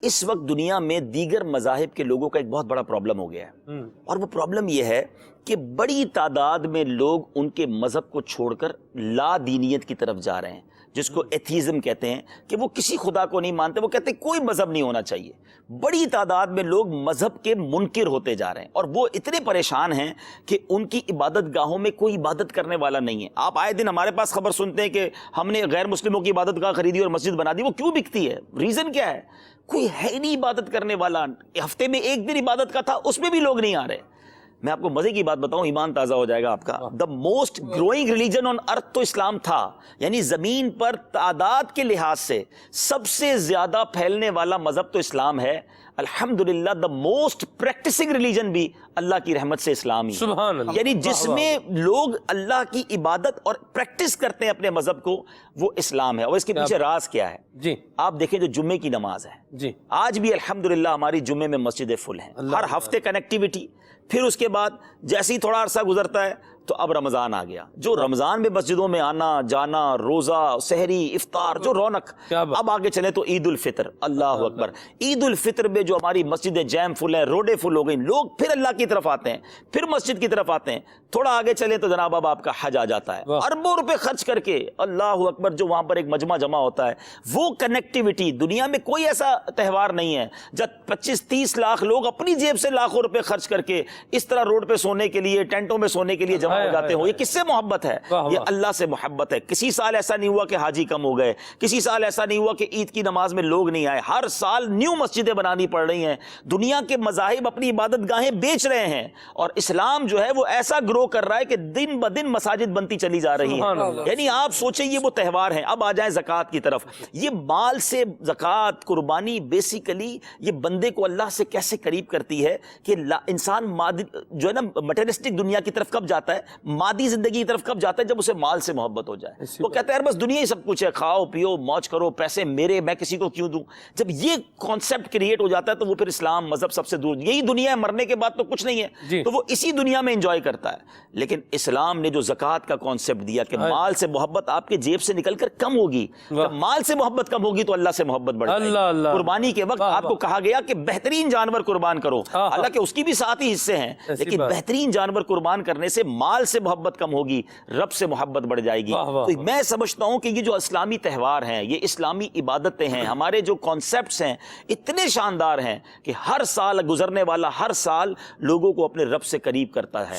اس وقت دنیا میں دیگر مذاہب کے لوگوں کا ایک بہت بڑا پرابلم ہو گیا ہے، اور وہ پرابلم یہ ہے کہ بڑی تعداد میں لوگ ان کے مذہب کو چھوڑ کر لا دینیت کی طرف جا رہے ہیں، جس کو ایتھیزم کہتے ہیں، کہ وہ کسی خدا کو نہیں مانتے، وہ کہتے ہیں کوئی مذہب نہیں ہونا چاہیے۔ بڑی تعداد میں لوگ مذہب کے منکر ہوتے جا رہے ہیں، اور وہ اتنے پریشان ہیں کہ ان کی عبادت گاہوں میں کوئی عبادت کرنے والا نہیں ہے۔ آپ آئے دن ہمارے پاس خبر سنتے ہیں کہ ہم نے غیر مسلموں کی عبادت گاہ خریدی اور مسجد بنا دی۔ وہ کیوں بکتی ہے؟ ریزن کیا ہے؟ کوئی ہے نہیں عبادت کرنے والا۔ ہفتے میں ایک دن عبادت کا تھا، اس میں بھی لوگ نہیں آ رہے۔ میں آپ کو مزے کی بات بتاؤں، ایمان تازہ ہو جائے گا آپ کا۔ The most growing religion on earth تو اسلام تھا، یعنی زمین پر تعداد کے لحاظ سے سب سے زیادہ پھیلنے والا مذہب تو اسلام ہے۔ الحمدللہ دا موسٹ پریکٹسنگ ریلیجن بھی اللہ کی رحمت سے اسلام ہی، سبحان اللہ، یعنی جس میں لوگ اللہ کی عبادت اور پریکٹس کرتے ہیں اپنے مذہب کو، وہ اسلام ہے۔ اور اس کے پیچھے راز کیا ہے؟ جی آپ دیکھیں جو جمعے کی نماز ہے، جی آج بھی الحمدللہ ہماری جمعے میں مسجدیں فل ہیں، ہر ہفتے کنیکٹیوٹی۔ پھر اس کے بعد جیسے ہی تھوڑا عرصہ گزرتا ہے تو اب رمضان آ گیا، جو رمضان میں مسجدوں میں آنا جانا، روزہ، سحری، افطار، جو رونق۔ اب آگے چلیں تو عید الفطر، اللہ اکبر۔ عید الفطر میں جو ہماری مسجدیں جیم فل ہیں، روڈیں فل ہو گئی، لوگ پھر اللہ کی طرف آتے ہیں، پھر مسجد کی طرف آتے ہیں۔ تھوڑا آگے چلیں تو جناب اب آپ کا حج آ جاتا ہے، اربوں روپے خرچ کر کے، اللہ اکبر، جو وہاں پر ایک مجمع جمع ہوتا ہے، وہ کنیکٹیوٹی۔ دنیا میں کوئی ایسا تہوار نہیں ہے جب 25-30 لاکھ لوگ اپنی جیب سے لاکھوں روپے خرچ کر کے اس طرح روڈ پہ سونے کے لیے، ٹینٹوں میں سونے کے لیے جمع ہو جاتے ہوں۔ یہ کس سے محبت ہے؟ یہ اللہ سے محبت ہے۔ کسی سال ایسا نہیں ہوا کہ حاجی کم ہو گئے، کسی سال ایسا نہیں ہوا کہ عید کی نماز میں لوگ نہیں آئے۔ ہر سال نیو مسجدیں بنانی پڑ رہی ہیں۔ دنیا کے مذاہب اپنی عبادت گاہیں بیچ رہے ہیں، اور اسلام جو ہے وہ ایسا گرو کر رہا ہے کہ دن بدن مساجد بنتی چلی جا رہی ہیں۔ یعنی آپ سوچیں یہ وہ تہوار ہیں۔ اب آ جائیں زکوٰۃ کی طرف۔ یہ مال سے زکوٰۃ، قربانی، بیسیکلی یہ بندے کو اللہ سے کیسے قریب کرتی ہے کہ انسان مادی جو ہے نا، مٹیریلسٹک دنیا کی طرف کب جاتا ہے، مادی زندگی کی طرف کب جاتا ہے؟ جب اسے مال سے محبت ہو جائے۔ وہ کہتا ہے یار بس دنیا ہی سب کچھ ہے، کھاؤ پیو موج کرو، پیسے میرے، میں کسی کو کیوں دوں۔ جب یہ کانسیپٹ کریٹ ہو جاتا ہے تو وہ پھر اسلام مذہب سب سے دور، یہی دنیا ہے، مرنے کے بعد تو کچھ نہیں ہے، تو وہ اسی دنیا میں انجوائے کرتا ہے۔ لیکن اسلام نے جو زکوٰۃ کا کانسیپٹ دیا کہ مال سے محبت آپ کے جیب سے نکل کر کم ہوگی، جب مال سے محبت کم ہوگی تو اللہ سے محبت بڑھ جائے گی۔ قربانی کے وقت آپ کو کہا گیا کہ بہترین جانور قربان کرو، حالانکہ اس کی بھی ساتھ ہی حصے ہیں، لیکن بہترین جانور قربان کرنے سے مال سے محبت کم ہوگی، رب سے محبت بڑھ جائے گی۔ تو میں سمجھتا ہوں کہ یہ جو اسلامی تہوار ہیں، یہ اسلامی عبادتیں ہیں، ہمارے جو کانسیپٹس ہیں اتنے شاندار ہیں کہ ہر سال گزرنے والا ہر سال لوگوں کو اپنے رب سے قریب کرتا ہے۔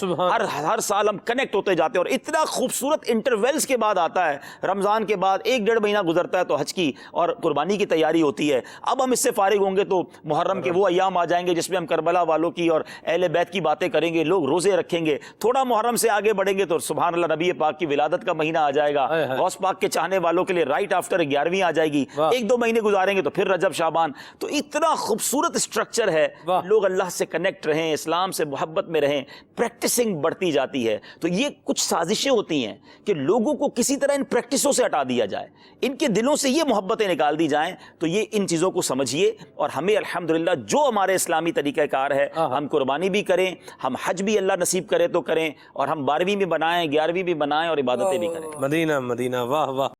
ہر سال ہم کنیکٹ ہوتے جاتے ہیں، اور اتنا خوبصورت انٹرویلز کے بعد آتا ہے۔ رمضان کے بعد 1-1.5 مہینہ گزرتا ہے تو حج کی اور قربانی کی تیاری ہوتی ہے۔ اب ہم اس سے فارغ ہوں گے تو محرم کے وہ ایام آ جائیں گے جس میں ہم کربلا والوں کی اور اہل بیت کی باتیں کریں گے، لوگ روزے رکھیں گے۔ تھوڑا محرم سے آگے بڑھیں گے تو سبحان اللہ نبی پاک کی ولادت کا مہینہ آ جائے گا، غوث پاک کے چاہنے والوں کے لیے رائٹ آفٹر 11ویں آ جائے گی۔ 1-2 مہینے گزاریں گے تو پھر رجب شعبان۔ تو اتنا خوبصورت اسٹرکچر ہے، لوگ اللہ سے کنیکٹ رہیں، اسلام سے محبت میں رہیں، پریکٹسنگ بڑھتی جاتی ہے۔ تو یہ کچھ سازشیں ہوتی ہیں کہ لوگوں کو کسی طرح ان پریکٹسوں سے ہٹا دیا جائے، ان کے دلوں سے یہ محبتیں نکال دی جائیں۔ تو یہ ان چیزوں کو سمجھیے، اور ہمیں الحمدللہ جو ہمارے اسلامی طریقہ کار ہے، ہم قربانی بھی کریں، ہم حج بھی اللہ نصیب کرے تو کریں، اور ہم 12ویں بھی بنائیں، 11ویں بھی بنائیں، اور عبادتیں بھی کریں۔ مدینہ مدینہ، واہ واہ۔